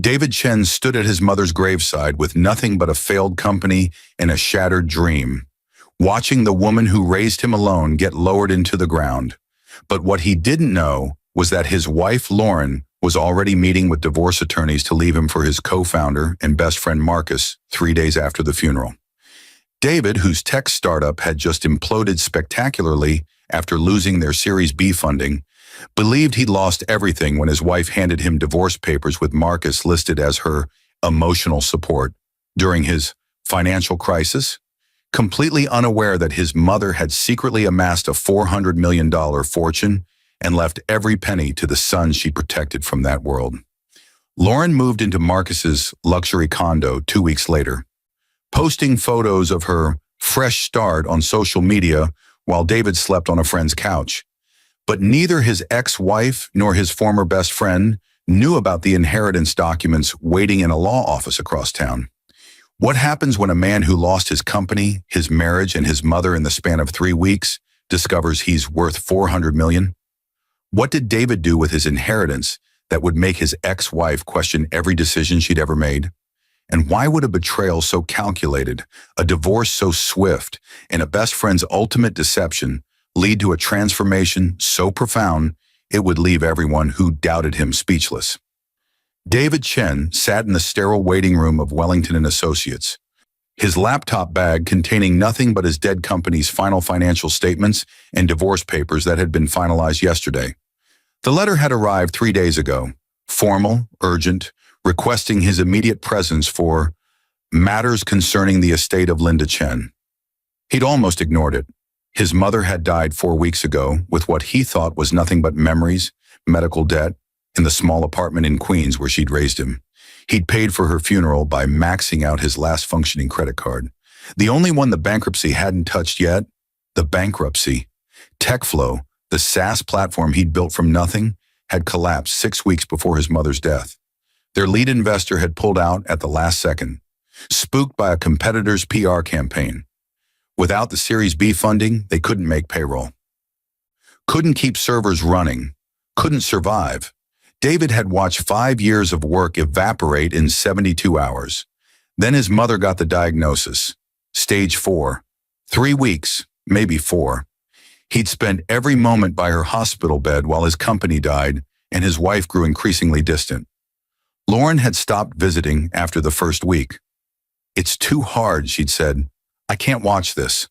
David Chen stood at his mother's graveside with nothing but a failed company and a shattered dream, watching the woman who raised him alone get lowered into the ground. But what he didn't know was that his wife, Lauren, was already meeting with divorce attorneys to leave him for his co-founder and best friend Marcus 3 days after the funeral. David, whose tech startup had just imploded spectacularly after losing their Series B funding, believed he'd lost everything when his wife handed him divorce papers with Marcus listed as her emotional support during his financial crisis, completely unaware that his mother had secretly amassed a $400 million fortune and left every penny to the son she protected from that world. Lauren moved into Marcus's luxury condo 2 weeks later, posting photos of her fresh start on social media while David slept on a friend's couch. But neither his ex-wife nor his former best friend knew about the inheritance documents waiting in a law office across town. What happens when a man who lost his company, his marriage, and his mother in the span of 3 weeks discovers he's worth $400 million? What did David do with his inheritance that would make his ex-wife question every decision she'd ever made? And why would a betrayal so calculated, a divorce so swift, and a best friend's ultimate deception lead to a transformation so profound it would leave everyone who doubted him speechless? David Chen sat in the sterile waiting room of Wellington & Associates, his laptop bag containing nothing but his dead company's final financial statements and divorce papers that had been finalized yesterday. The letter had arrived 3 days ago, formal, urgent, requesting his immediate presence for matters concerning the estate of Linda Chen. He'd almost ignored it. His mother had died 4 weeks ago with what he thought was nothing but memories, medical debt, in the small apartment in Queens where she'd raised him. He'd paid for her funeral by maxing out his last functioning credit card. The only one the bankruptcy hadn't touched yet, the bankruptcy. TechFlow, the SaaS platform he'd built from nothing, had collapsed 6 weeks before his mother's death. Their lead investor had pulled out at the last second, spooked by a competitor's PR campaign. Without the Series B funding, they couldn't make payroll. Couldn't keep servers running. Couldn't survive. David had watched 5 years of work evaporate in 72 hours. Then his mother got the diagnosis. Stage 4. 3 weeks, maybe 4. He'd spent every moment by her hospital bed while his company died, and his wife grew increasingly distant. Lauren had stopped visiting after the first week. "It's too hard," she'd said. "I can't watch this."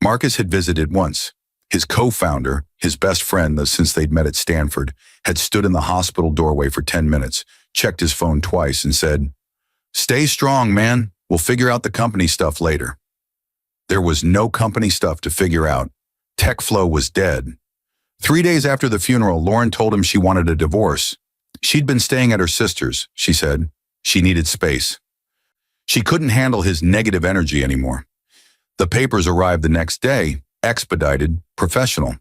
Marcus had visited once. His co-founder, his best friend since they'd met at Stanford, had stood in the hospital doorway for 10 minutes, checked his phone twice, and said, "Stay strong, man. We'll figure out the company stuff later." There was no company stuff to figure out. TechFlow was dead. 3 days after the funeral, Lauren told him she wanted a divorce. She'd been staying at her sister's, she said. She needed space. She couldn't handle his negative energy anymore. The papers arrived the next day, expedited, professional.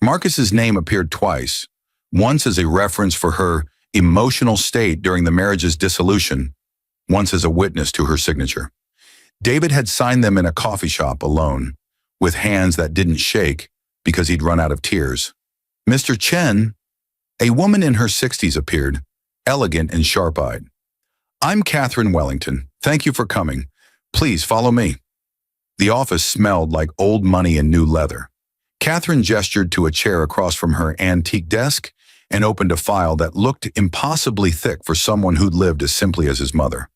Marcus's name appeared twice, once as a reference for her emotional state during the marriage's dissolution, once as a witness to her signature. David had signed them in a coffee shop alone, with hands that didn't shake because he'd run out of tears. "Mr. Chen," a woman in her 60s appeared, elegant and sharp-eyed. "I'm Catherine Wellington. Thank you for coming. Please follow me." The office smelled like old money and new leather. Catherine gestured to a chair across from her antique desk and opened a file that looked impossibly thick for someone who'd lived as simply as his mother.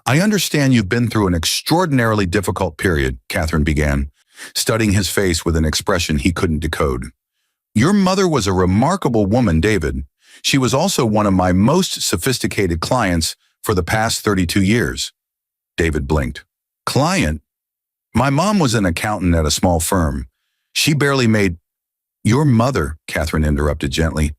"I understand you've been through an extraordinarily difficult period," Catherine began, studying his face with an expression he couldn't decode. "Your mother was a remarkable woman, David. She was also one of my most sophisticated clients for the past 32 years. David blinked. "Client? My mom was an accountant at a small firm. She barely made—" "Your mother," Catherine interrupted gently,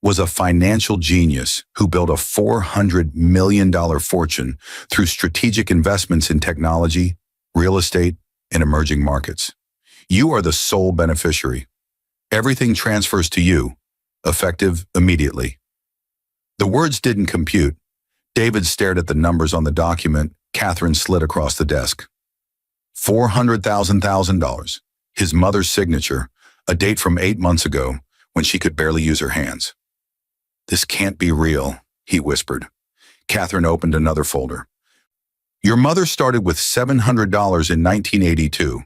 "was a financial genius who built a $400 million fortune through strategic investments in technology, real estate, and emerging markets. You are the sole beneficiary. Everything transfers to you, effective immediately." The words didn't compute. David stared at the numbers on the document Catherine slid across the desk. $400,000, his mother's signature, a date from 8 months ago when she could barely use her hands. "This can't be real," he whispered. Catherine opened another folder. Your mother started with $700 in 1982.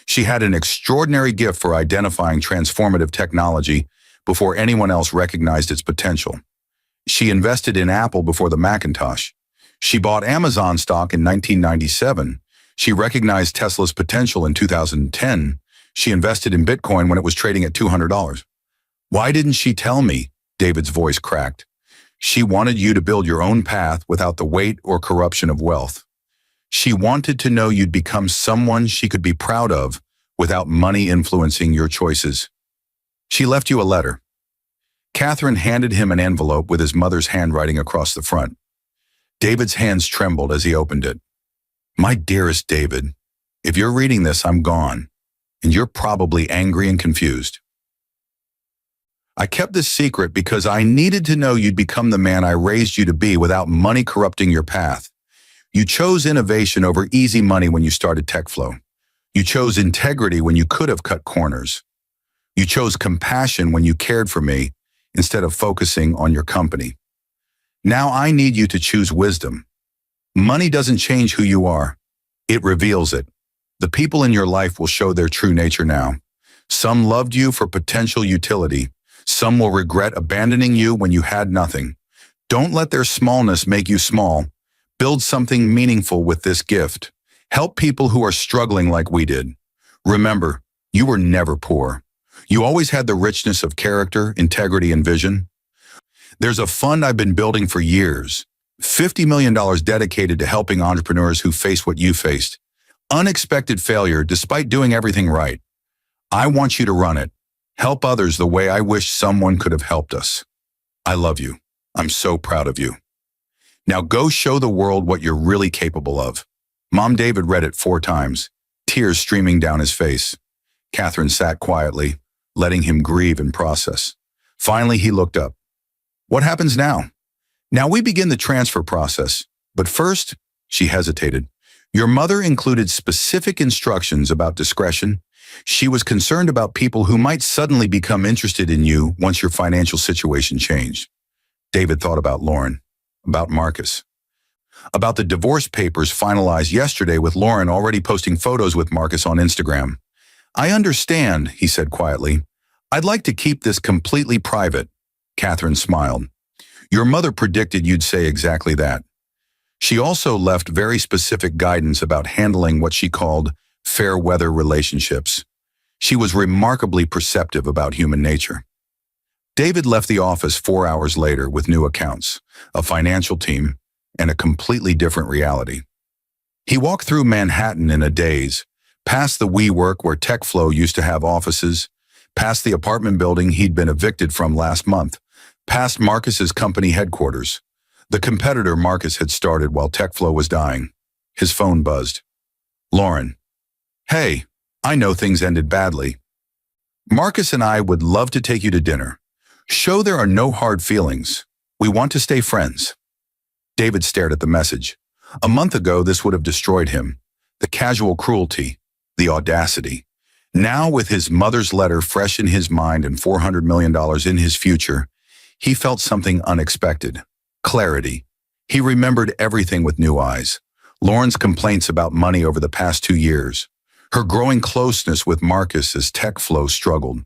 She had an extraordinary gift for identifying transformative technology before anyone else recognized its potential. She invested in Apple before the Macintosh. She bought Amazon stock in 1997. She recognized Tesla's potential in 2010. She invested in Bitcoin when it was trading at $200. Why didn't she tell me? David's voice cracked. She wanted you to build your own path without the weight or corruption of wealth. She wanted to know you'd become someone she could be proud of without money influencing your choices. She left you a letter. Catherine handed him an envelope with his mother's handwriting across the front. David's hands trembled as he opened it. My dearest David, if you're reading this, I'm gone, and you're probably angry and confused. I kept this secret because I needed to know you'd become the man I raised you to be without money corrupting your path. You chose innovation over easy money when you started TechFlow. You chose integrity when you could have cut corners. You chose compassion when you cared for me instead of focusing on your company. Now I need you to choose wisdom. Money doesn't change who you are. It reveals it. The people in your life will show their true nature now. Some loved you for potential utility. Some will regret abandoning you when you had nothing. Don't let their smallness make you small. Build something meaningful with this gift. Help people who are struggling like we did. Remember, you were never poor. You always had the richness of character, integrity, and vision. There's a fund I've been building for years. $50 million dedicated to helping entrepreneurs who face what you faced. Unexpected failure despite doing everything right. I want you to run it. Help others the way I wish someone could have helped us. I love you. I'm so proud of you. Now go show the world what you're really capable of. Mom David read it 4 times, tears streaming down his face. Catherine sat quietly, letting him grieve and process. Finally, he looked up. What happens now? Now we begin the transfer process. But first, she hesitated. Your mother included specific instructions about discretion. She was concerned about people who might suddenly become interested in you once your financial situation changed. David thought about Lauren, about Marcus, about the divorce papers finalized yesterday with Lauren already posting photos with Marcus on Instagram. I understand, he said quietly. I'd like to keep this completely private. Catherine smiled. Your mother predicted you'd say exactly that. She also left very specific guidance about handling what she called fair weather relationships. She was remarkably perceptive about human nature. David left the office 4 hours later with new accounts, a financial team, and a completely different reality. He walked through Manhattan in a daze, past the WeWork where TechFlow used to have offices, past the apartment building he'd been evicted from last month, past Marcus's company headquarters, the competitor Marcus had started while TechFlow was dying. His phone buzzed. Lauren. Hey, I know things ended badly. Marcus and I would love to take you to dinner. Show there are no hard feelings. We want to stay friends. David stared at the message. A month ago, this would have destroyed him. The casual cruelty, the audacity. Now, with his mother's letter fresh in his mind and $400 million in his future, he felt something unexpected. Clarity. He remembered everything with new eyes. Lauren's complaints about money over the past 2 years. Her growing closeness with Marcus as TechFlow struggled.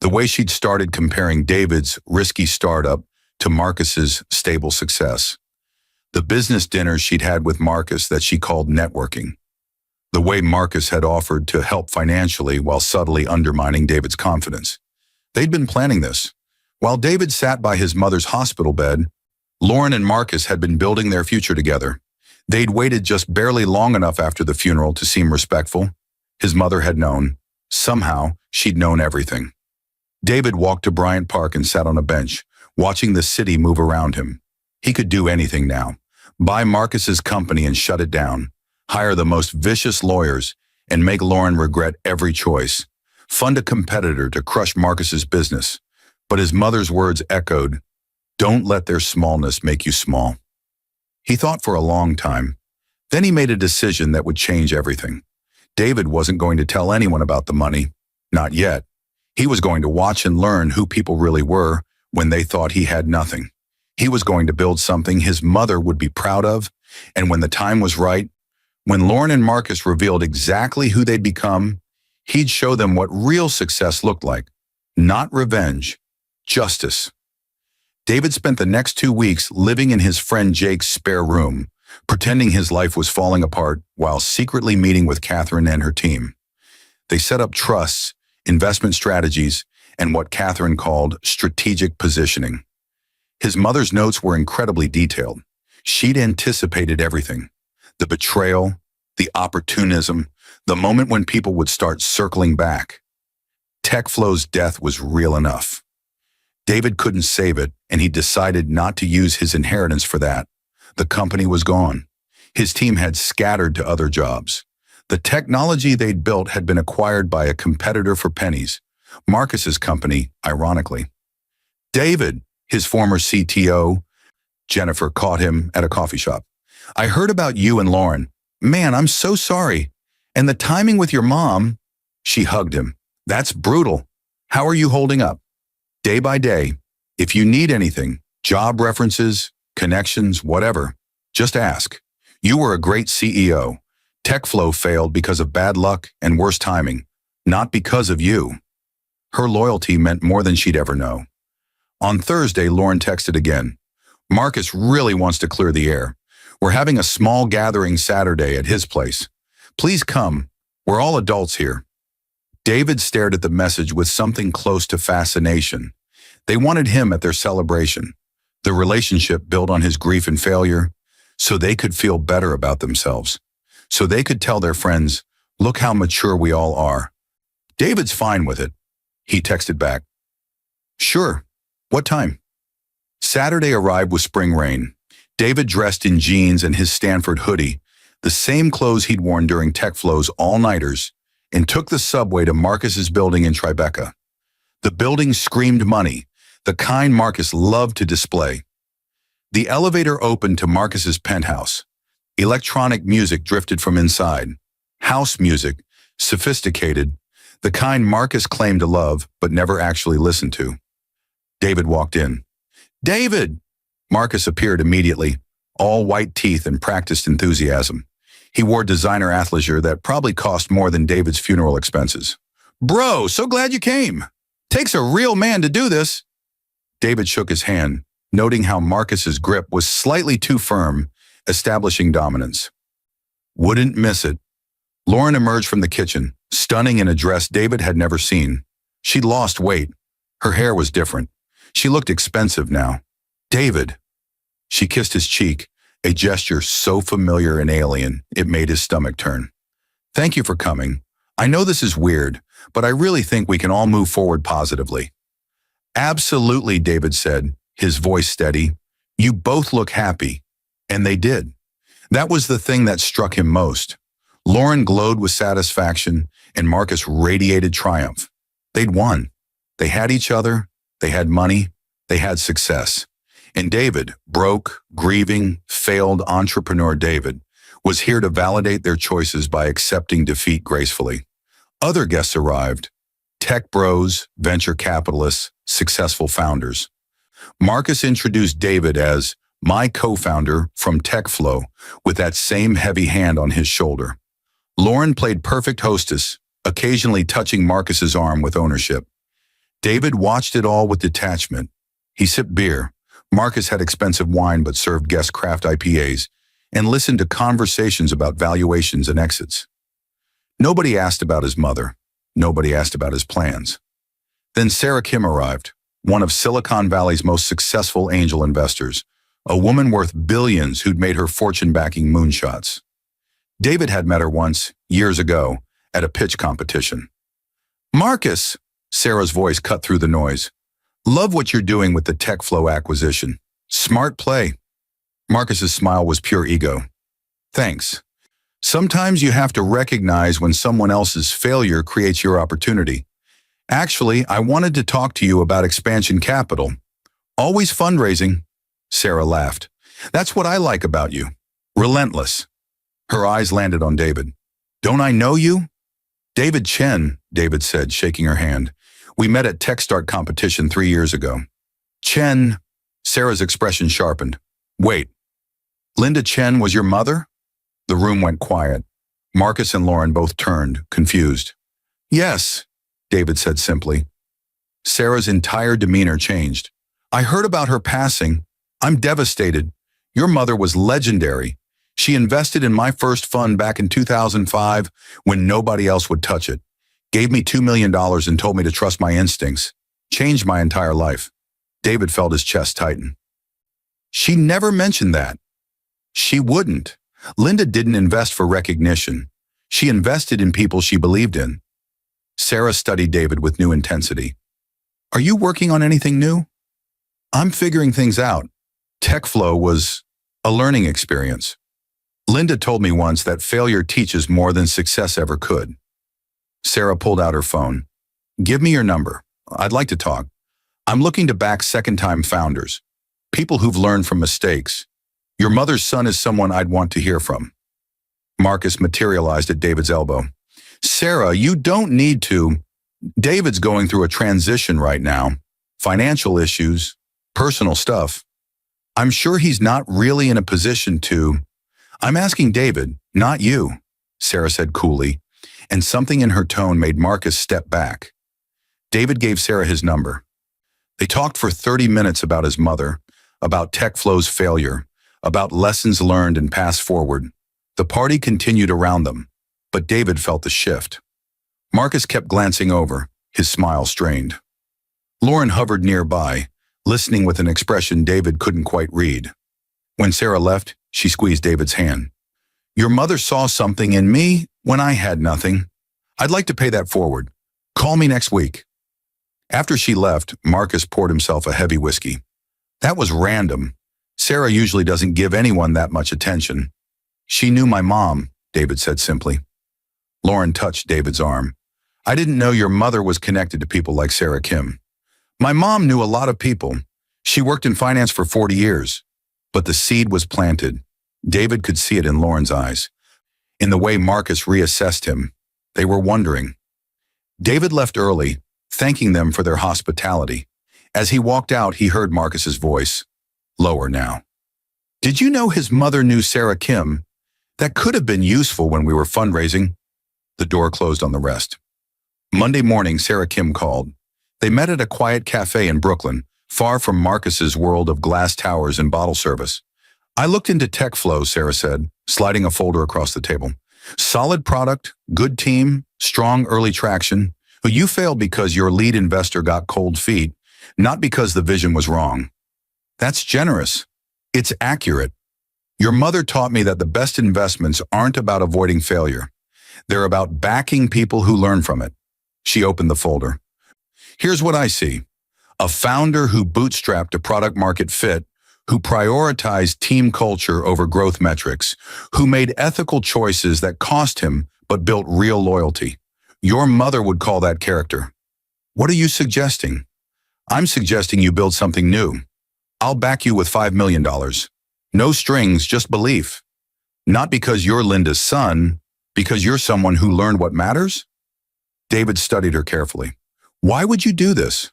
The way she'd started comparing David's risky startup to Marcus's stable success. The business dinners she'd had with Marcus that she called networking. The way Marcus had offered to help financially while subtly undermining David's confidence. They'd been planning this. While David sat by his mother's hospital bed, Lauren and Marcus had been building their future together. They'd waited just barely long enough after the funeral to seem respectful. His mother had known. Somehow, she'd known everything. David walked to Bryant Park and sat on a bench, watching the city move around him. He could do anything now. Buy Marcus's company and shut it down. Hire the most vicious lawyers and make Lauren regret every choice. Fund a competitor to crush Marcus's business. But his mother's words echoed, "Don't let their smallness make you small." He thought for a long time. Then he made a decision that would change everything. David wasn't going to tell anyone about the money. Not yet. He was going to watch and learn who people really were when they thought he had nothing. He was going to build something his mother would be proud of, and when the time was right, when Lauren and Marcus revealed exactly who they'd become, he'd show them what real success looked like. Not revenge, justice. David spent the next 2 weeks living in his friend Jake's spare room, pretending his life was falling apart while secretly meeting with Catherine and her team. They set up trusts, investment strategies, and what Catherine called strategic positioning. His mother's notes were incredibly detailed. She'd anticipated everything: the betrayal, the opportunism, the moment when people would start circling back. TechFlow's death was real enough. David couldn't save it, and he decided not to use his inheritance for that. The company was gone. His team had scattered to other jobs. The technology they'd built had been acquired by a competitor for pennies, Marcus's company, ironically. David, his former CTO, Jennifer, caught him at a coffee shop. "I heard about you and Lauren. Man, I'm so sorry. And the timing with your mom." She hugged him. "That's brutal. How are you holding up?" "Day by day. If you need anything, job references, connections, whatever, just ask. You were a great CEO. TechFlow failed because of bad luck and worse timing, not because of you." Her loyalty meant more than she'd ever know. On Thursday, Lauren texted again. "Marcus really wants to clear the air. We're having a small gathering Saturday at his place. Please come. We're all adults here." David stared at the message with something close to fascination. They wanted him at their celebration, the relationship built on his grief and failure, so they could feel better about themselves, so they could tell their friends, "Look how mature we all are." "David's fine with it," he texted back. "Sure. What time?" Saturday arrived with spring rain. David dressed in jeans and his Stanford hoodie, the same clothes he'd worn during TechFlow's all-nighters, and took the subway to Marcus's building in Tribeca. The building screamed money, the kind Marcus loved to display. The elevator opened to Marcus's penthouse. Electronic music drifted from inside. House music, sophisticated, the kind Marcus claimed to love but never actually listened to. David walked in. "David!" Marcus appeared immediately, all white teeth and practiced enthusiasm. He wore designer athleisure that probably cost more than David's funeral expenses. "Bro, so glad you came. Takes a real man to do this." David shook his hand, noting how Marcus's grip was slightly too firm, establishing dominance. "Wouldn't miss it." Lauren emerged from the kitchen, stunning in a dress David had never seen. She'd lost weight. Her hair was different. She looked expensive now. "David." She kissed his cheek, a gesture so familiar and alien, it made his stomach turn. "Thank you for coming. I know this is weird, but I really think we can all move forward positively." "Absolutely," David said, his voice steady. "You both look happy." And they did. That was the thing that struck him most. Lauren glowed with satisfaction, and Marcus radiated triumph. They'd won. They had each other, they had money, they had success. And David, broke, grieving, failed entrepreneur David, was here to validate their choices by accepting defeat gracefully. Other guests arrived: tech bros, venture capitalists, successful founders. Marcus introduced David as "my co-founder from TechFlow," with that same heavy hand on his shoulder. Lauren played perfect hostess, occasionally touching Marcus's arm with ownership. David watched it all with detachment. He sipped beer. Marcus had expensive wine but served guest craft IPAs, and listened to conversations about valuations and exits. Nobody asked about his mother. Nobody asked about his plans. Then Sarah Kim arrived, one of Silicon Valley's most successful angel investors, a woman worth billions who'd made her fortune backing moonshots. David had met her once, years ago, at a pitch competition. "Marcus," Sarah's voice cut through the noise. "Love what you're doing with the TechFlow acquisition. Smart play." Marcus's smile was pure ego. "Thanks. Sometimes you have to recognize when someone else's failure creates your opportunity. Actually, I wanted to talk to you about expansion capital. Always fundraising." Sarah laughed. "That's what I like about you. Relentless." Her eyes landed on David. "Don't I know you?" "David Chen," David said, shaking her hand. "We met at TechStart competition 3 years ago." "Chen," Sarah's expression sharpened. Wait, Linda Chen was your mother? The room went quiet. Marcus and Lauren both turned, confused. Yes, David said simply. Sarah's entire demeanor changed. I heard about her passing. I'm devastated. Your mother was legendary. She invested in my first fund back in 2005 when nobody else would touch it. Gave me $2 million and told me to trust my instincts. Changed my entire life. David felt his chest tighten. She never mentioned that. She wouldn't. Linda didn't invest for recognition. She invested in people she believed in. Sarah studied David with new intensity. Are you working on anything new? I'm figuring things out. TechFlow was a learning experience. Linda told me once that failure teaches more than success ever could. Sarah pulled out her phone. Give me your number. I'd like to talk. I'm looking to back second-time founders, people who've learned from mistakes. Your mother's son is someone I'd want to hear from. Marcus materialized at David's elbow. Sarah, you don't need to. David's going through a transition right now. Financial issues, personal stuff. I'm sure he's not really in a position to. I'm asking David, not you, Sarah said coolly, and something in her tone made Marcus step back. David gave Sarah his number. They talked for 30 minutes about his mother, about TechFlow's failure, about lessons learned and passed forward. The party continued around them, but David felt the shift. Marcus kept glancing over, his smile strained. Lauren hovered nearby, listening with an expression David couldn't quite read. When Sarah left, she squeezed David's hand. Your mother saw something in me when I had nothing. I'd like to pay that forward. Call me next week. After she left, Marcus poured himself a heavy whiskey. That was random. Sarah usually doesn't give anyone that much attention. She knew my mom, David said simply. Lauren touched David's arm. I didn't know your mother was connected to people like Sarah Kim. My mom knew a lot of people. She worked in finance for 40 years. But the seed was planted. David could see it in Lauren's eyes. In the way Marcus reassessed him, they were wondering. David left early, thanking them for their hospitality. As he walked out, he heard Marcus's voice, lower now. Did you know his mother knew Sarah Kim? That could have been useful when we were fundraising. The door closed on the rest. Monday morning, Sarah Kim called. They met at a quiet cafe in Brooklyn, far from Marcus's world of glass towers and bottle service. I looked into TechFlow, Sarah said, sliding a folder across the table. Solid product, good team, strong early traction. But you failed because your lead investor got cold feet, not because the vision was wrong. That's generous. It's accurate. Your mother taught me that the best investments aren't about avoiding failure. They're about backing people who learn from it. She opened the folder. Here's what I see. A founder who bootstrapped a product market fit, who prioritized team culture over growth metrics, who made ethical choices that cost him but built real loyalty. Your mother would call that character. What are you suggesting? I'm suggesting you build something new. I'll back you with $5 million. No strings, just belief. Not because you're Linda's son, because you're someone who learned what matters? David studied her carefully. Why would you do this?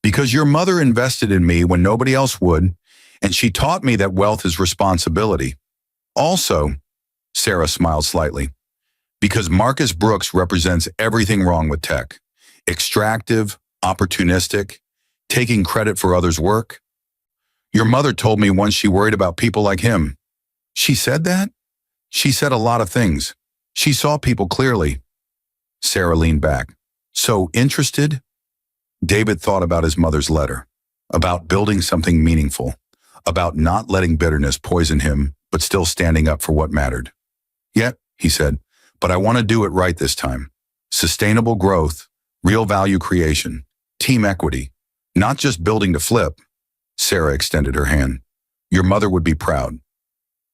Because your mother invested in me when nobody else would, and she taught me that wealth is responsibility. Also, Sarah smiled slightly, because Marcus Brooks represents everything wrong with tech. Extractive, opportunistic, taking credit for others' work. Your mother told me once she worried about people like him. She said that? She said a lot of things. She saw people clearly. Sarah leaned back. So interested? David thought about his mother's letter, about building something meaningful, about not letting bitterness poison him, but still standing up for what mattered. Yet, he said, but I want to do it right this time. Sustainable growth, real value creation, team equity, not just building to flip. Sarah extended her hand. Your mother would be proud.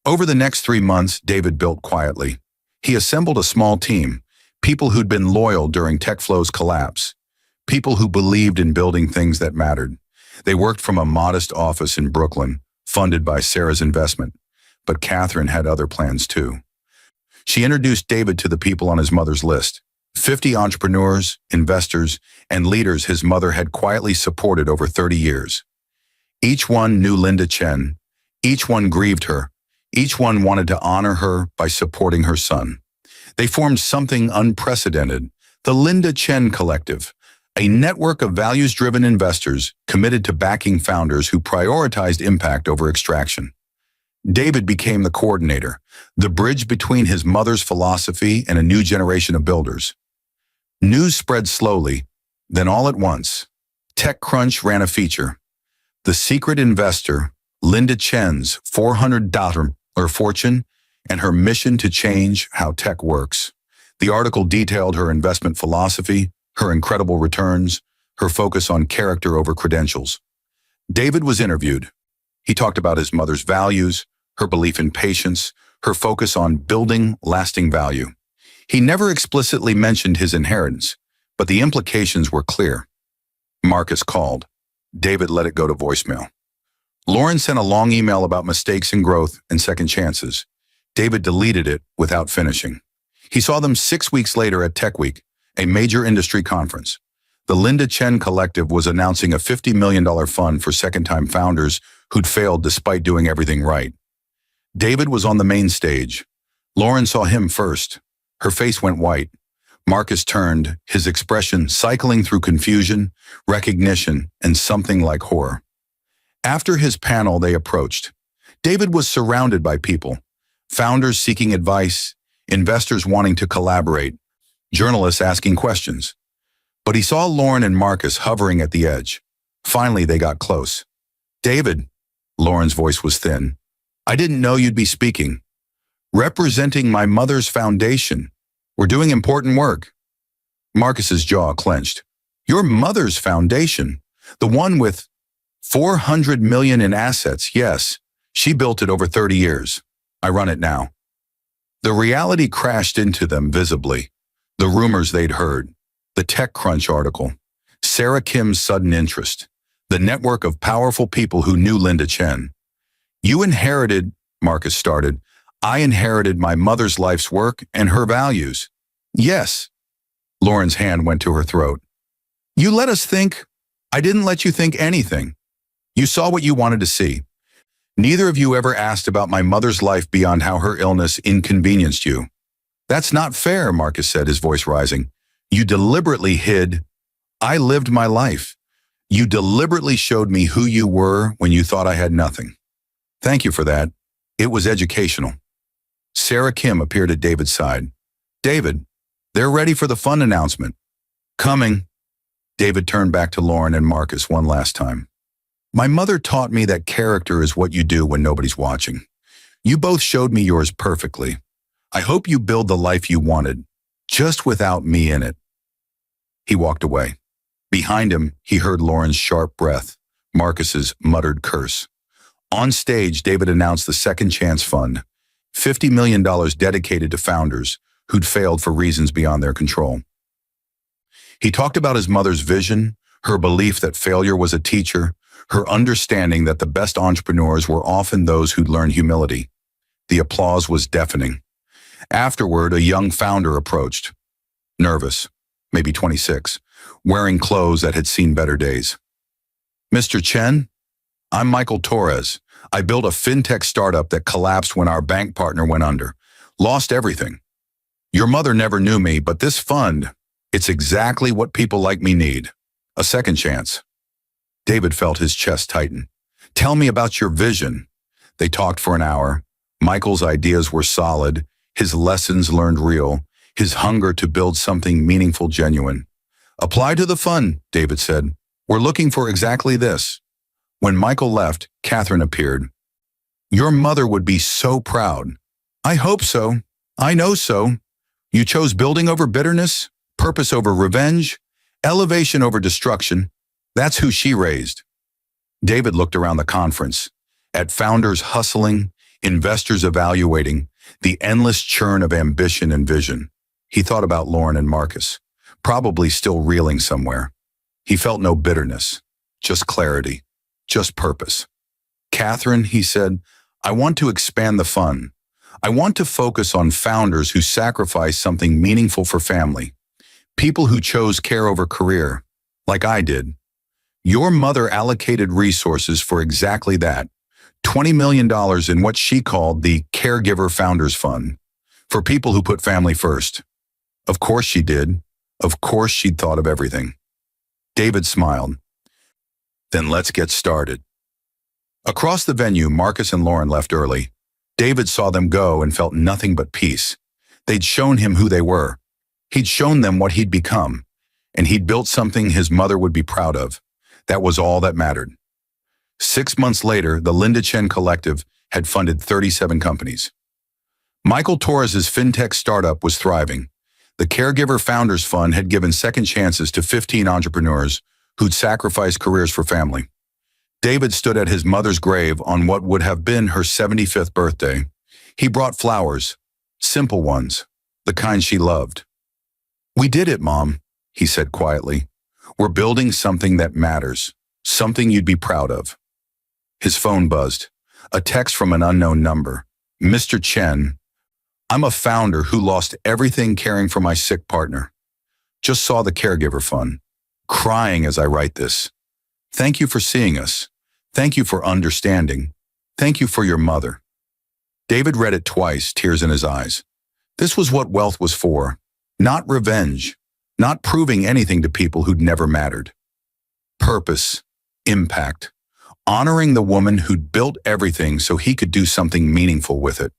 Over the next 3 months, David built quietly. He assembled a small team, people who'd been loyal during TechFlow's collapse, people who believed in building things that mattered. They worked from a modest office in Brooklyn, funded by Sarah's investment, but Catherine had other plans too. She introduced David to the people on his mother's list, 50 entrepreneurs, investors, and leaders his mother had quietly supported over 30 years. Each one knew Linda Chen. Each one grieved her. Each one wanted to honor her by supporting her son. They formed something unprecedented, the Linda Chen Collective, a network of values-driven investors committed to backing founders who prioritized impact over extraction. David became the coordinator, the bridge between his mother's philosophy and a new generation of builders. News spread slowly, then all at once. TechCrunch ran a feature. The secret investor, Linda Chen's $400 fortune, and her mission to change how tech works. The article detailed her investment philosophy, her incredible returns, her focus on character over credentials. David was interviewed. He talked about his mother's values, her belief in patience, her focus on building lasting value. He never explicitly mentioned his inheritance, but the implications were clear. Marcus called. David let it go to voicemail. Lauren sent a long email about mistakes and growth and second chances. David deleted it without finishing. He saw them 6 weeks later at Tech Week, a major industry conference. The Linda Chen Collective was announcing a $50 million fund for second-time founders who'd failed despite doing everything right. David was on the main stage. Lauren saw him first. Her face went white. Marcus turned, his expression cycling through confusion, recognition, and something like horror. After his panel, they approached. David was surrounded by people, founders seeking advice, investors wanting to collaborate, journalists asking questions. But he saw Lauren and Marcus hovering at the edge. Finally, they got close. David, Lauren's voice was thin, I didn't know you'd be speaking. Representing my mother's foundation. We're doing important work. Marcus's jaw clenched. Your mother's foundation? The one with $400 million in assets, yes. She built it over 30 years. I run it now. The reality crashed into them visibly. The rumors they'd heard, the TechCrunch article, Sarah Kim's sudden interest, the network of powerful people who knew Linda Chen. You inherited, Marcus started, I inherited my mother's life's work and her values. Yes. Lauren's hand went to her throat. You let us think. I didn't let you think anything. You saw what you wanted to see. Neither of you ever asked about my mother's life beyond how her illness inconvenienced you. That's not fair, Marcus said, his voice rising. You deliberately hid. I lived my life. You deliberately showed me who you were when you thought I had nothing. Thank you for that. It was educational. Sarah Kim appeared at David's side. David, they're ready for the fund announcement. Coming. David turned back to Lauren and Marcus one last time. My mother taught me that character is what you do when nobody's watching. You both showed me yours perfectly. I hope you build the life you wanted, just without me in it. He walked away. Behind him, he heard Lauren's sharp breath, Marcus's muttered curse. On stage, David announced the Second Chance Fund, $50 million dedicated to founders who'd failed for reasons beyond their control. He talked about his mother's vision, her belief that failure was a teacher, her understanding that the best entrepreneurs were often those who'd learned humility. The applause was deafening. Afterward, a young founder approached, nervous, maybe 26, wearing clothes that had seen better days. Mr. Chen, I'm Michael Torres. I built a fintech startup that collapsed when our bank partner went under. Lost everything. Your mother never knew me, but this fund, it's exactly what people like me need. A second chance. David felt his chest tighten. Tell me about your vision. They talked for an hour. Michael's ideas were solid, his lessons learned real, his hunger to build something meaningful genuine. Apply to the fund, David said. We're looking for exactly this. When Michael left, Catherine appeared. Your mother would be so proud. I hope so. I know so. You chose building over bitterness, purpose over revenge, elevation over destruction. That's who she raised. David looked around the conference, at founders hustling, investors evaluating, the endless churn of ambition and vision. He thought about Lauren and Marcus, probably still reeling somewhere. He felt no bitterness, just clarity, just purpose. Catherine, he said, I want to expand the fund. I want to focus on founders who sacrifice something meaningful for family, people who chose care over career, like I did. Your mother allocated resources for exactly that. $20 million in what she called the Caregiver Founders Fund, for people who put family first. Of course she did. Of course she'd thought of everything. David smiled. Then let's get started. Across the venue, Marcus and Lauren left early. David saw them go and felt nothing but peace. They'd shown him who they were. He'd shown them what he'd become, and he'd built something his mother would be proud of. That was all that mattered. 6 months later, the Linda Chen Collective had funded 37 companies. Michael Torres's fintech startup was thriving. The Caregiver Founders Fund had given second chances to 15 entrepreneurs who'd sacrificed careers for family. David stood at his mother's grave on what would have been her 75th birthday. He brought flowers, simple ones, the kind she loved. "We did it, Mom," he said quietly. "We're building something that matters, something you'd be proud of." His phone buzzed. A text from an unknown number. "Mr. Chen, I'm a founder who lost everything caring for my sick partner. Just saw the Caregiver Fund. Crying as I write this. Thank you for seeing us. Thank you for understanding. Thank you for your mother." David read it twice, tears in his eyes. This was what wealth was for. Not revenge. Not proving anything to people who'd never mattered. Purpose. Impact. Honoring the woman who'd built everything so he could do something meaningful with it.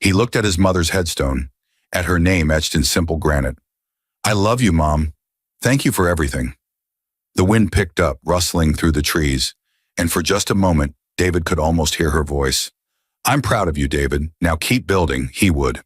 He looked at his mother's headstone, at her name etched in simple granite. "I love you, Mom. Thank you for everything." The wind picked up, rustling through the trees, and for just a moment, David could almost hear her voice. "I'm proud of you, David. Now keep building," he would.